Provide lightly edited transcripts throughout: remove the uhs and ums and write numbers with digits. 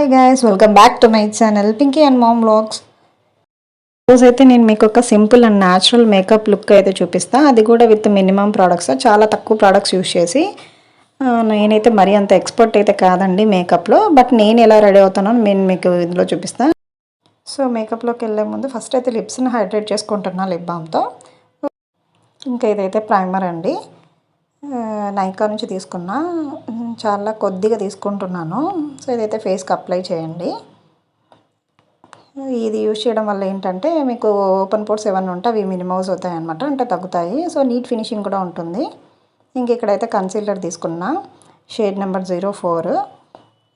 Hi guys, welcome back to my channel Pinky and mom vlogs. రోజైతే నేను మీకు ఒక simple and natural makeup look అయితే చూపిస్తాను. అది కూడా విత్ మినిమం ప్రోడక్ట్స్, చాలా తక్కువ ప్రోడక్ట్స్ యూస్ చేసి. నేనైతే మరీ అంత ఎక్స్పర్ట్ అయితే కాదండి మేకప్లో, బట్ నేను ఎలా రెడీ అవుతానో నేను మీకు ఇందులో చూపిస్తాను. సో మేకప్లోకి వెళ్ళే ముందు ఫస్ట్ అయితే లిప్స్ని హైడ్రేట్ చేసుకుంటున్నా లిప్ బామ్తో. ఇంకా ఇదైతే ప్రైమర్ అండి, నైకా నుంచి తీసుకున్నా. చాలా కొద్దిగా తీసుకుంటున్నాను. సో ఇదైతే ఫేస్కి అప్లై చేయండి. ఇది యూజ్ చేయడం వల్ల ఏంటంటే మీకు ఓపెన్ పోర్స్ ఏమన్నా ఉంటే అవి మినిమైజ్ అవుతాయి అనమాట, అంటే తగ్గుతాయి. సో నీట్ ఫినిషింగ్ కూడా ఉంటుంది. ఇంక ఇక్కడైతే కన్సీలర్ తీసుకున్నా, షేడ్ నెంబర్ 04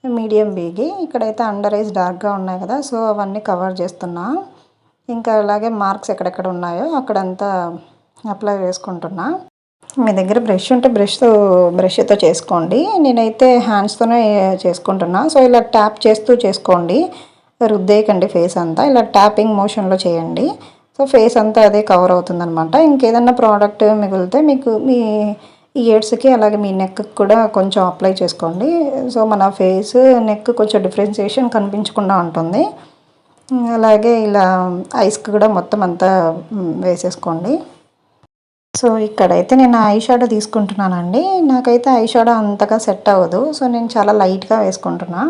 మీడియం బీగి. ఇక్కడైతే అండర్ ఐస్ డార్క్గా ఉన్నాయి కదా, సో అవన్నీ కవర్ చేస్తున్నా. ఇంకా అలాగే మార్క్స్ ఎక్కడెక్కడ ఉన్నాయో అక్కడంతా అప్లై చేసుకుంటున్నా. మీ దగ్గర బ్రష్ ఉంటే బ్రష్తో చేసుకోండి. నేనైతే హ్యాండ్స్తోనే చేసుకుంటున్నా. సో ఇలా ట్యాప్ చేస్తూ చేసుకోండి, రుద్దేయకండి ఫేస్ అంతా. ఇలా ట్యాపింగ్ మోషన్లో చేయండి. సో ఫేస్ అంతా అదే కవర్ అవుతుందన్నమాట. ఇంకేదన్నా ప్రోడక్ట్ మిగిలితే మీకు మీ ఇయర్స్కి అలాగే మీ నెక్కి కూడా కొంచెం అప్లై చేసుకోండి. సో మన ఫేస్ నెక్ కొంచెం డిఫరెన్సియేషన్ కనిపించకుండా ఉంటుంది. అలాగే ఇలా ఐస్కి కూడా మొత్తం అంతా వేసేసుకోండి. సో ఇక్కడైతే నేను ఐ షాడో తీసుకుంటున్నానండి. నాకైతే ఐ షాడో అంతగా సెట్ అవ్వదు, సో నేను చాలా లైట్గా వేసుకుంటున్నా.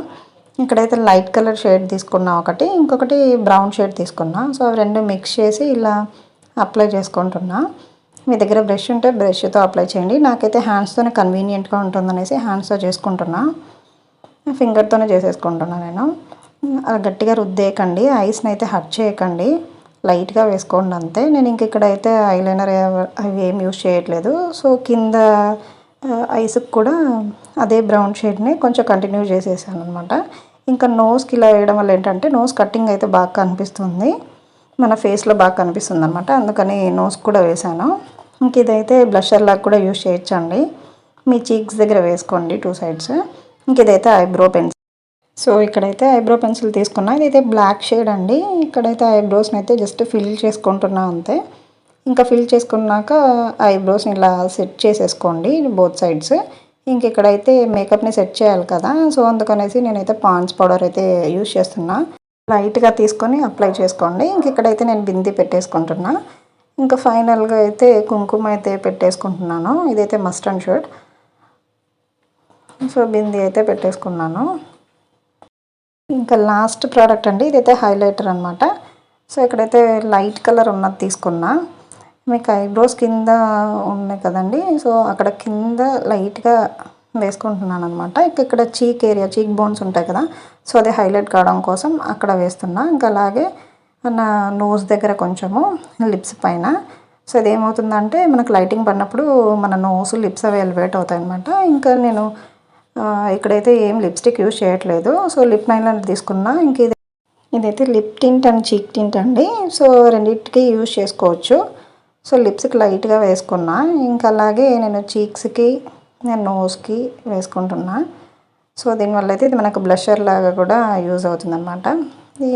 ఇక్కడైతే లైట్ కలర్ షేడ్ తీసుకున్నా ఒకటి, ఇంకొకటి బ్రౌన్ షేడ్ తీసుకున్నా. సో అవి రెండు మిక్స్ చేసి ఇలా అప్లై చేసుకుంటున్నా. మీ దగ్గర బ్రష్ ఉంటే బ్రష్తో అప్లై చేయండి. నాకైతే హ్యాండ్స్తోనే కన్వీనియంట్గా ఉంటుందనేసి హ్యాండ్స్తో చేసుకుంటున్నా. ఫింగర్తోనే చేసేసుకుంటున్నా నేను. గట్టిగా రుద్దేయకండి, ఐస్ని అయితే హర్ట్ చేయకండి, లైట్గా వేసుకోండి అంతే. నేను ఇంక ఇక్కడైతే ఐలైనర్ అవి ఏం యూస్ చేయట్లేదు. సో కింద ఐస్కి కూడా అదే బ్రౌన్ షేడ్ని కొంచెం కంటిన్యూ చేసేసాను అనమాట. ఇంకా నోస్కి ఇలా వేయడం వల్ల ఏంటంటే నోస్ కట్టింగ్ అయితే బాగా కనిపిస్తుంది, మన ఫేస్లో బాగా కనిపిస్తుంది అనమాట. అందుకని నోస్ కూడా వేసాను. ఇంక ఇదైతే బ్లషర్ లాగా కూడా యూస్ చేయొచ్చండి. మీ చీక్స్ దగ్గర వేసుకోండి 2 సైడ్స్. ఇంక ఇదైతే ఐబ్రో పెన్సిల్. సో ఇక్కడైతే ఐబ్రో పెన్సిల్ తీసుకున్నా. ఇదైతే బ్లాక్ షేడ్ అండి. ఇక్కడైతే ఐబ్రోస్ని అయితే జస్ట్ ఫిల్ చేసుకుంటున్నా అంతే. ఇంకా ఫిల్ చేసుకున్నాక ఐబ్రోస్ని ఇలా సెట్ చేసేసుకోండి బోత్ సైడ్స్. ఇంక ఇక్కడైతే మేకప్ని సెట్ చేయాలి కదా, సో అందుకనేసి నేనైతే పాండ్స్ పౌడర్ అయితే యూజ్ చేస్తున్నా. లైట్గా తీసుకొని అప్లై చేసుకోండి. ఇంక ఇక్కడైతే నేను బింది పెట్టేసుకుంటున్నా. ఇంకా ఫైనల్గా అయితే కుంకుమ అయితే పెట్టేసుకుంటున్నాను. ఇదైతే మస్టర్డ్ షేడ్. సో బింది అయితే పెట్టేసుకున్నాను. ఇంకా లాస్ట్ ప్రోడక్ట్ అండి, ఇదైతే హైలైటర్ అనమాట. సో ఇక్కడైతే లైట్ కలర్ ఉన్నది తీసుకున్నా. మీకు ఐబ్రోస్ కింద ఉన్నాయి కదండి, సో అక్కడ కింద లైట్గా వేసుకుంటున్నాను అనమాట. ఇక్కడ చీక్ ఏరియా, చీక్ బోన్స్ ఉంటాయి కదా, సో అదే హైలైట్ కావడం కోసం అక్కడ వేస్తున్నా. ఇంకా అలాగే నా నోస్ దగ్గర కొంచెము, లిప్స్ పైన. సో ఇదేమవుతుందంటే మనకు లైటింగ్ పడినప్పుడు మన నోస్ లిప్స్ అవి ఎలివేట్ అవుతాయి అనమాట. ఇంకా నేను ఇక్కడైతే ఏం లిప్స్టిక్ యూజ్ చేయట్లేదు. సో లిప్ లైనర్ తీసుకున్నా. ఇంక ఇదైతే లిప్ టింట్ అండ్ చీక్ టింట్ అండి. సో రెండింటికి యూజ్ చేసుకోవచ్చు. సో లిప్స్కి లైట్గా వేసుకున్నా. ఇంకా అలాగే నేను చీక్స్కి, నేను నోస్కి వేసుకుంటున్నా. సో దీనివల్ల అయితే ఇది మనకు బ్లషర్ లాగా కూడా యూజ్ అవుతుందన్నమాట.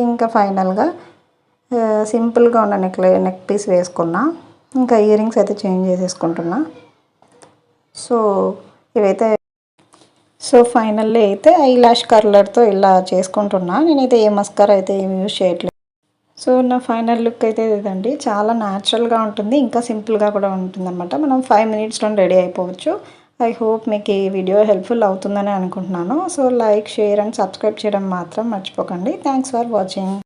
ఇంకా ఫైనల్గా సింపుల్గా ఉన్న నెక్ పీస్ వేసుకున్నా. ఇంకా ఇయర్ రింగ్స్ అయితే చేంజ్ చేసేసుకుంటున్నా. సో ఇవైతే ఫైనల్లీ అయితే ఐ లాష్ కర్లర్తో ఇలా చేసుకుంటున్నా. నేనైతే ఏ మస్కారా అయితే ఏమి యూజ్ చేయట్లేదు. సో నా ఫైనల్ లుక్ అయితే ఇదండి. చాలా న్యాచురల్గా ఉంటుంది, ఇంకా సింపుల్గా కూడా ఉంటుందన్నమాట. మనం 5 మినిట్స్లో రెడీ అయిపోవచ్చు. ఐ హోప్ మీకు ఈ వీడియో హెల్ప్ఫుల్ అవుతుందని అనుకుంటున్నాను. So like, share and subscribe చేయడం మాత్రం మర్చిపోకండి. Thanks for watching.